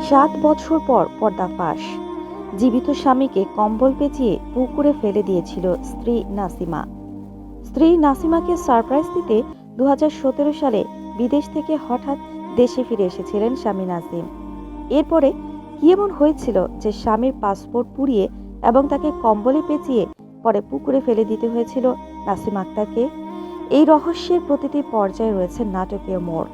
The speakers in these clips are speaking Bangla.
7 বছর পর পর্দাফাঁস। জীবিত স্বামীকে কম্বল পেঁচিয়ে পুকুরে ফেলে দিয়েছিল স্ত্রী নাসিমা। স্ত্রী নাসিমাকে সারপ্রাইজ দিতে 2017 সালে বিদেশ থেকে হঠাৎ দেশে ফিরে এসেছিলেন স্বামী নাজিম। এরপরে কি এমন হয়েছিল যে স্বামীর পাসপোর্ট পুড়িয়ে এবং তাকে কম্বলে পেঁচিয়ে পরে পুকুরে ফেলে দিতে হয়েছিল নাসিমা আক্তারকে? এই রহস্যের প্রতিটি পর্যায়ে রয়েছে নাটকীয় মোড়,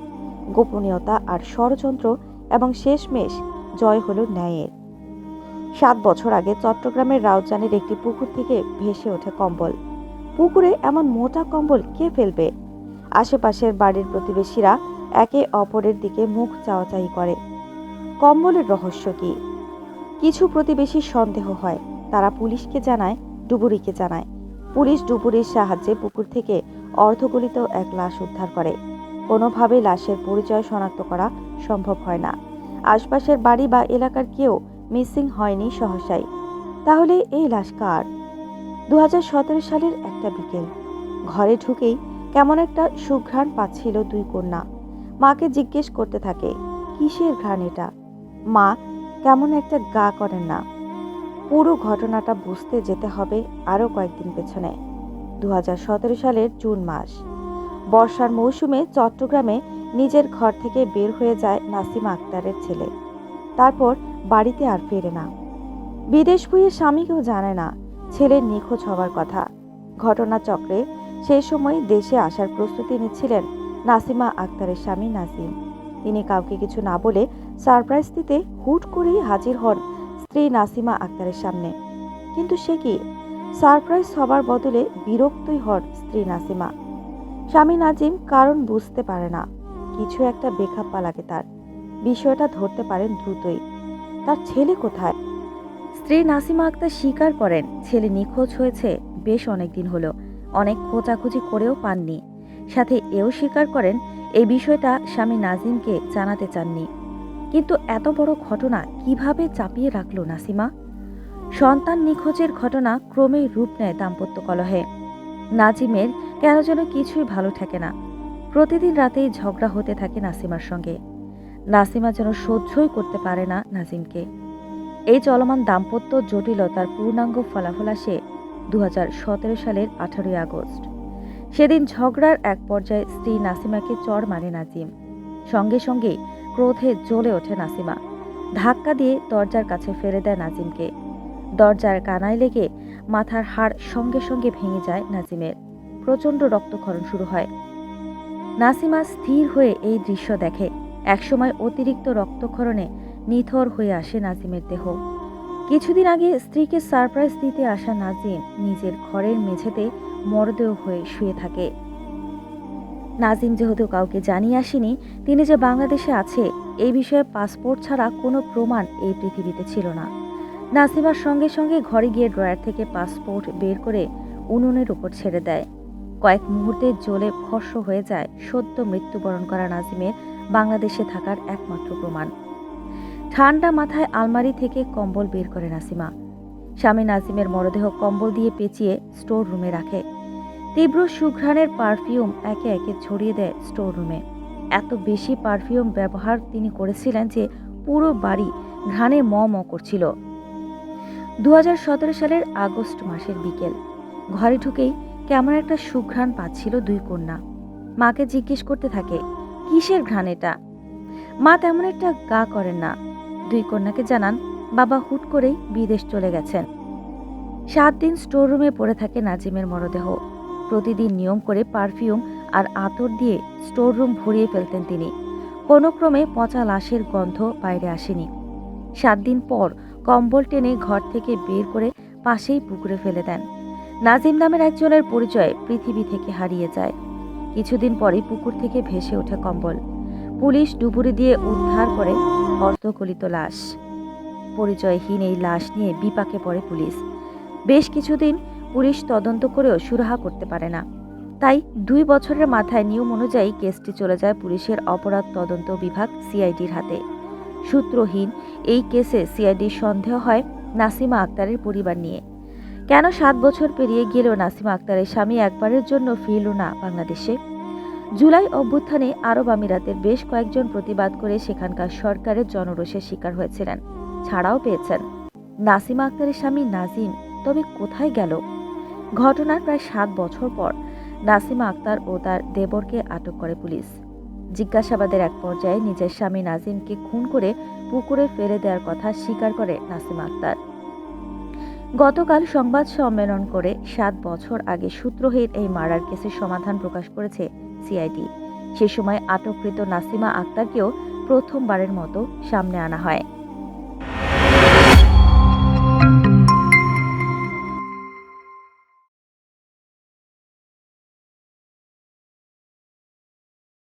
গোপনীয়তা আর ষড়যন্ত্র, এবং শেষমেশ জয় হলো ন্যায়ের। 7 বছর আগে চট্টগ্রামের রাউজানের একটি পুকুর থেকে ভেসে ওঠে কম্বল। পুকুরে এমন মোটা কম্বল কে ফেলবে? আশেপাশের বাড়ির প্রতিবেশীরা একে অপরের দিকে মুখ চাওয়াচাই করে। কম্বলের রহস্য কি? কিছু প্রতিবেশী সন্দেহ হয়, তারা পুলিশকে জানায়, ডুবুরিকে জানায়। পুলিশ ডুবুরির সাহায্যে পুকুর থেকে অর্ধগলিত এক লাশ উদ্ধার করে। কোনোভাবেই লাশের পরিচয় শনাক্ত করা সম্ভব হয় না। আশপাশের বাড়ি বা এলাকার কেউ মিসিং হয়নি সহসাই। তাহলে এই লাশ কার? 2017 সালের একটা বিকেল, ঘরে ঢুকেই কেমন একটা সুঘ্রাণ পাচ্ছিল দুই কন্যা। মাকে জিজ্ঞেস করতে থাকে, কিসের ঘ্রাণ এটা? মা কেমন একটা গা করেন না। পুরো ঘটনাটা বুঝতে যেতে হবে আরও কয়েকদিন পেছনে। 2017 সালের জুন মাস। বর্ষার মৌসুমে চট্টগ্রামে নিজের ঘর থেকে বের হয়ে যায় নাসিমা আক্তারের ছেলে। তারপর বাড়িতে আর ফেরে না। বিদেশ বইয়ে স্বামীকেও জানে না ছেলের নিখোঁজ হওয়ার কথা। ঘটনাচক্রে সেই সময় দেশে আসার প্রস্তুতি নিচ্ছিলেন নাসিমা আক্তারের স্বামী নাজিম। তিনি কাউকে কিছু না বলে সারপ্রাইজ দিতে হুট করেই হাজির হন স্ত্রী নাসিমা আক্তারের সামনে। কিন্তু সে কি? সারপ্রাইজ হবার বদলে বিরক্তই হন স্ত্রী নাসিমা। স্বামী নাজিম কারণ বুঝতে পারে না, কিছু একটা বেখাপ্পা লাগে তার। বিষয়টা ধরতে পারেন দ্রুতই। তার ছেলে কোথায়? স্ত্রী নাসিমা আক্তার স্বীকার করেন ছেলে নিখোঁজ হয়েছে বেশ অনেকদিন হলো, অনেক খোঁজাখুঁজি করেও পাননি। সাথে এও স্বীকার করেন এই বিষয়টা স্বামী নাজিমকে জানাতে চাননি। কিন্তু এত বড় ঘটনা কিভাবে চাপিয়ে রাখল নাসিমা? সন্তান নিখোঁজের ঘটনা ক্রমেই রূপ নেয় দাম্পত্য কলহে। নাজিমের কেন যেন কিছুই ভালো থাকে না। প্রতিদিন রাতেই ঝগড়া হতে থাকে নাসিমার সঙ্গে। নাসিমা যেন সহ্যই করতে পারে না নাজিমকে। এই চলমান দাম্পত্য জটিলতার পূর্ণাঙ্গ ফলাফল আসে 2017 সালের 18 আগস্ট। সেদিন ঝগড়ার এক পর্যায়ে স্ত্রী নাসিমাকে চড় মারে নাজিম। সঙ্গে সঙ্গেই ক্রোধে জ্বলে ওঠে নাসিমা। ধাক্কা দিয়ে দরজার কাছে ফেলে দেয় নাজিমকে। দরজার কানায় লেগে মাথার হাড় সঙ্গে সঙ্গে ভেঙে যায় নাজিমের। প্রচণ্ড রক্তক্ষরণ শুরু হয়। নাসিমা স্থির হয়ে এই দৃশ্য দেখে। একসময় অতিরিক্ত রক্তক্ষরণে নিথর হয়ে আসে নাজিমের দেহ। কিছুদিন আগে স্ত্রীকে সারপ্রাইজ দিতে আসা নাজিম নিজের ঘরের মেঝেতে মরদেহ হয়ে শুয়ে থাকে। নাজিম যেহেতু কাউকে জানিয়ে আসেনি তিনি যে বাংলাদেশে আছে, এই বিষয়ে পাসপোর্ট ছাড়া কোনো প্রমাণ এই পৃথিবীতে ছিল না। নাসিমার সঙ্গে সঙ্গে ঘরে গিয়ে ড্রয়ার থেকে পাসপোর্ট বের করে উনুনের উপর ছেড়ে দেয়। কয়েক মুহূর্তে জ্বলে ভস্ম হয়ে যায় সদ্য মৃত্যুবরণ করা নাজিমের বাংলাদেশে থাকার একমাত্র প্রমাণ। ঠান্ডা মাথায় আলমারি থেকে কম্বল বের করে নাসিমা। স্বামী নাজিমের মরদেহ কম্বল দিয়ে পেঁচিয়ে স্টোর রুমে রাখে। তীব্র সুঘ্রাণের পারফিউম একে একে ছড়িয়ে দেয় স্টোর রুমে। এত বেশি পারফিউম ব্যবহার তিনি করেছিলেন যে পুরো বাড়ি ঘ্রাণে ম ম করছিল। 2017 সালের আগস্ট মাসের বিকেল, ঘরে ঢুকেই কেমন একটা সুঘ্রাণ পাচ্ছিল দুই কন্যা। মাকে জিজ্ঞেস করতে থাকে, কিসের ঘ্রাণ এটা? মা তেমন একটা গা করেন না। দুই কন্যাকে জানান বাবা হুট করেই বিদেশ চলে গেছেন। 7 দিন স্টোর রুমে পড়ে থাকে নাজিমের মরদেহ। প্রতিদিন নিয়ম করে পারফিউম আর আতর দিয়ে স্টোর রুম ভরিয়ে ফেলতেন তিনি। কোনো ক্রমে পচা লাশের গন্ধ বাইরে আসেনি। 7 দিন পর কম্বল টেনে ঘর থেকে বের করে পাশেই পুকুরে ফেলে দেন। নাজিম নামের একজনের পরিচয় পৃথিবী থেকে হারিয়ে যায়। কিছুদিন পরেই পুকুর থেকে ভেসে ওঠে কম্বল। পুলিশ ডুবুরি দিয়ে উদ্ধার করে অর্ধগলিত লাশ। পরিচয়হীন এই লাশ নিয়ে বিপাকে পড়ে পুলিশ। বেশ কিছুদিন পুলিশ তদন্ত করেও সুরাহা করতে পারে না। তাই 2 বছরের মাথায় নিয়ম অনুযায়ী কেসটি চলে যায় পুলিশের অপরাধ তদন্ত বিভাগ সিআইডির হাতে। সূত্রহীন এই কেসে সিআইডির সন্দেহ হয় নাসিমা আক্তারের পরিবার নিয়ে। কেন 7 বছর পেরিয়ে গেলেও নাসিমা আক্তারের স্বামী একবারের জন্য ফিরল না বাংলাদেশে? জুলাই অভ্যুত্থানে আরব আমিরাতের বেশ কয়েকজন প্রতিবাদ করে সেখানকার সরকারের জনরোষের শিকার হয়েছিলেন, ছাড়াও পেয়েছেন। নাসিমা আক্তারের স্বামী নাজিম তবে কোথায় গেল? ঘটনার প্রায় 7 বছর পর নাসিমা আক্তার ও তার দেবরকে আটক করে পুলিশ। জিজ্ঞাসাবাদের এক পর্যায়ে নিজের স্বামী নাজিমকে খুন করে পুকুরে ফেলে দেওয়ার কথা স্বীকার করে নাসিমা আক্তার। গতকাল সংবাদ সম্মেলন করে 7 বছর আগে সূত্রহীন এই মার্ডার কেসের সমাধান প্রকাশ করেছে সিআইডি। সে সময় আটককৃত নাসিমা আক্তারকেও প্রথমবারের মতো সামনে আনা হয়।